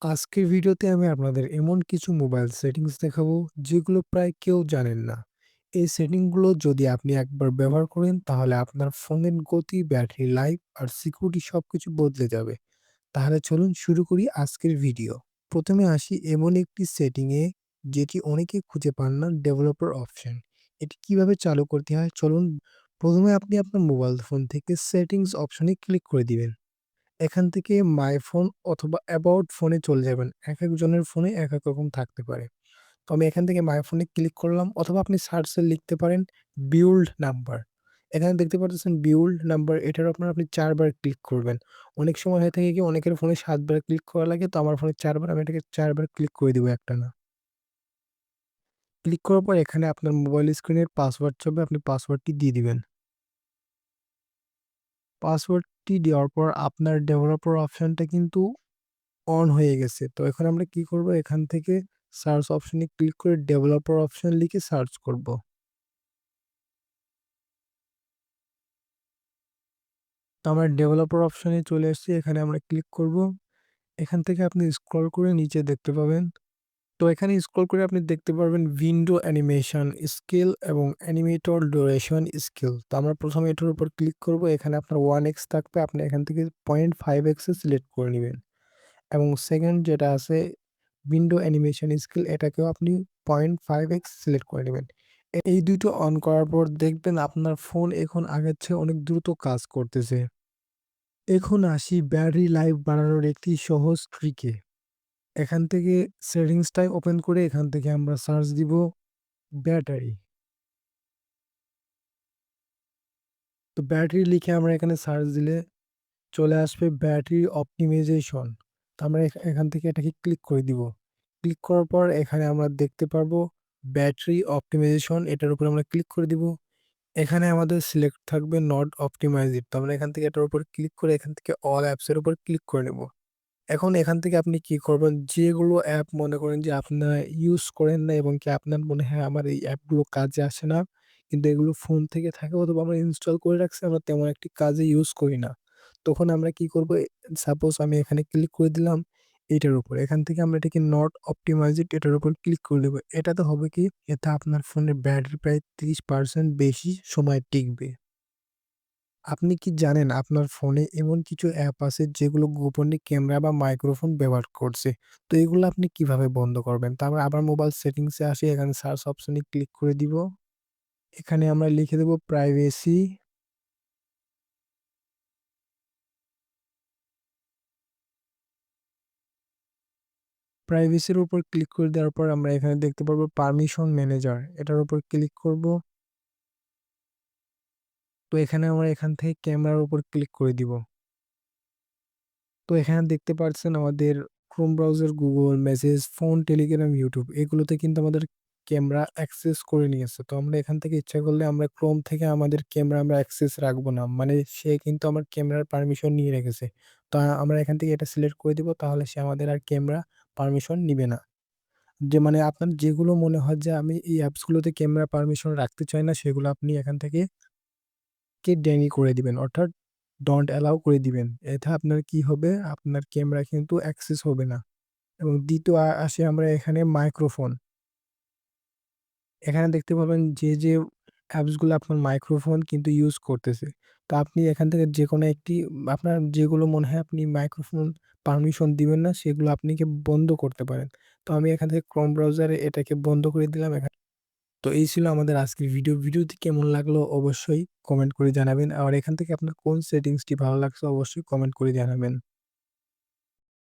আজকের ভিডিওতে আমি আপনাদের এমন কিছু মোবাইল সেটিংস দেখাবো যেগুলো প্রায় কেউ জানেন না। এই সেটিংগুলো যদি আপনি একবার ব্যবহার করেন তাহলে আপনার ফোনের গতি, ব্যাটারি লাইফ আর সিকিউরিটি সবকিছু বদলে যাবে। তাহলে চলুন শুরু করি আজকের ভিডিও। প্রথমে আসি এমন একটি সেটিং এ যেটি অনেকেই খুঁজে পান না, ডেভেলপার অপশন। এটি কিভাবে চালু করতে হয় চলুন। প্রথমে আপনি আপনার মোবাইল ফোন থেকে সেটিংস অপশনে ক্লিক করে দিবেন। এখান থেকে মাই ফোন অথবা অ্যাবাউট ফোনে চলে যাবেন। একেকজনের ফোনে একেক রকম থাকতে পারে। তো আমি এখান থেকে মাই ফোনে ক্লিক করলাম অথবা আপনি সার্চে লিখতে পারেন বিল্ড নাম্বার। এখানে দেখতে পারতেছেন বিল্ড নাম্বার, এটার আপনার আপনি ৪ বার ক্লিক করবেন। অনেক সময় হয়ে থাকে কি অনেকের ফোনে ৭ বার ক্লিক করা লাগে, তো আমার ফোনে ৪ বার, আমি এটাকে ৪ বার ক্লিক করে দিব একটানা। ক্লিক করার পর এখানে আপনার মোবাইল স্ক্রিনের পাসওয়ার্ড চাবে, আপনি পাসওয়ার্ডটি দিয়ে দিবেন। পাসওয়ার্ডটি দেওয়ার পর আপনার ডেভেলপার অপশনটা কিন্তু অন হয়ে গেছে। তো এখন আমরা কি করব? এখান থেকে সার্চ অপশনে ক্লিক করে ডেভেলপার অপশন লিখে সার্চ করব। তো আমরা ডেভেলপার অপশনে চলে এসেছি। এখানে আমরা ক্লিক করব। এখান থেকে আপনি স্ক্রল করে নিচে দেখতে পাবেন। তো এখানে স্ক্রল করে আপনি দেখতে পারবেন উইন্ডো অ্যানিমেশন স্কিল এবং অ্যানিমেটর ডিউরেশন স্কিল। তো আমরা প্রথমে এটার উপর ক্লিক করব। এখানে আপনার 1x থাকবে। আপনি এখান থেকে 0.5x এ সিলেক্ট করে নিবেন। এবং সেকেন্ড যেটা আছে উইন্ডো অ্যানিমেশন স্কিল, এটাকেও আপনি 0.5x সিলেক্ট করে নেবেন। এই দুটো অন করার পর দেখবেন আপনার ফোন এখন আগের চেয়ে অনেক দ্রুত কাজ করতেছে। এখন আসি ব্যাটারি লাইফ বাড়ানোর একটি সহজ ট্রিকে। এখান থেকে সেটিংসটাই ওপেন করে এখান থেকে আমরা সার্চ দিব ব্যাটারি। তো ব্যাটারি লিখে আমরা এখানে সার্চ দিলে চলে আসবে ব্যাটারি অপটিমাইজেশন। তো আমরা এখান থেকে এটাকে ক্লিক করে দিব। ক্লিক করার পর এখানে আমরা দেখতে পারবো ব্যাটারি অপটিমাইজেশন, এটার উপর আমরা ক্লিক করে দিব। এখানে আমাদের সিলেক্ট থাকবে নট অপটিমাইজড। তো আমরা এখান থেকে এটার উপর ক্লিক করে এখান থেকে অল অ্যাপস এর উপর ক্লিক করে নেব। এখন এখান থেকে আপনি কি করবেন, যেগুলো অ্যাপ মনে করেন যে আপনারা ইউজ করেন না এবং কি আপনার মনে হয় আমার এই অ্যাপগুলো কাজে আসে না, কিন্তু এগুলো ফোন থেকে থাকে অথবা আমরা ইনস্টল করে রাখছি, আমরা তেমন একটি কাজে ইউজ করি না। তখন আমরা কি করব, সাপোজ আমি এখানে ক্লিক করে দিলাম এইটার উপর। এখান থেকে আমরা এটাকে নট অপটিমাইজড এটার উপর ক্লিক করে দেব। এটাতে হবে কি, এতে আপনার ফোনের ব্যাটারি প্রায় ৩০% বেশি সময় টিকবে। আপনি কি জানেন আপনার ফোনে এমন কিছু অ্যাপ আছে যেগুলো গোপনে ক্যামেরা বা মাইক্রোফোন ব্যবহার করছে? তো এগুলো আপনি কিভাবে বন্ধ করবেন? তারপর আবার মোবাইল সেটিংস এ আসি, এখানে সার্চ অপশনে ক্লিক করে দিব। এখানে আমরা লিখে দেব প্রাইভেসি। প্রাইভেসির উপর ক্লিক করে দেওয়ার পর আমরা এখানে দেখতে পারবো পারমিশন ম্যানেজার। এটার উপর ক্লিক করব। তো এখানে আমরা এখান থেকে ক্যামেরার উপর ক্লিক করে দিব। তো এখানে দেখতে পাচ্ছেন আমাদের Chrome browser, Google message, phone, Telegram, YouTube এগুলোতে কিন্তু আমাদের ক্যামেরা অ্যাক্সেস করে নিয়েছে। তো আমরা এখান থেকে ইচ্ছা করলে আমরা ক্রোম থেকে আমাদের ক্যামেরা আমরা অ্যাক্সেস রাখবো না। মানে সে কিন্তু আমার ক্যামেরার পারমিশন নিয়ে রেখেছে। তো আমরা এখান থেকে এটা সিলেক্ট করে দিব, তাহলে সে আমাদের আর ক্যামেরা পারমিশন নিবে না। যে মানে আপনার যেগুলো মনে হয় যে আমি এই অ্যাপস গুলোতে ক্যামেরা পারমিশন রাখতে চাই না, সেগুলো আপনি এখান থেকে ড্যানি করে দিবেন, অর্থাৎ ডন্ট অ্যালাও করে দিবেন। এতে আপনার কি হবে? আপনার ক্যামেরা কিন্তু অ্যাক্সেস হবে না। এবং দ্বিতীয় আসি আমরা এখানে মাইক্রোফোন। এখানে দেখতে পাবেন যে অ্যাপস গুলো আপনার মাইক্রোফোন কিন্তু ইউজ করতেছে। তো আপনি এখান থেকে যেকোনো একটি আপনার যেগুলো মনে হয় আপনি মাইক্রোফোন পারমিশন দিবেন না, সেগুলো আপনি কি বন্ধ করতে পারেন। তো আমি এখান থেকে ক্রোম ব্রাউজারে এটাকে বন্ধ করে দিলাম তো এই ছিল আমাদের আজকের ভিডিও। ভিডিওটি কেমন লাগলো অবশ্যই কমেন্ট করে জানাবেন। আর এখান থেকে আপনার কোন সেটিংসটি ভালো লাগছে অবশ্যই কমেন্ট করে জানাবেন।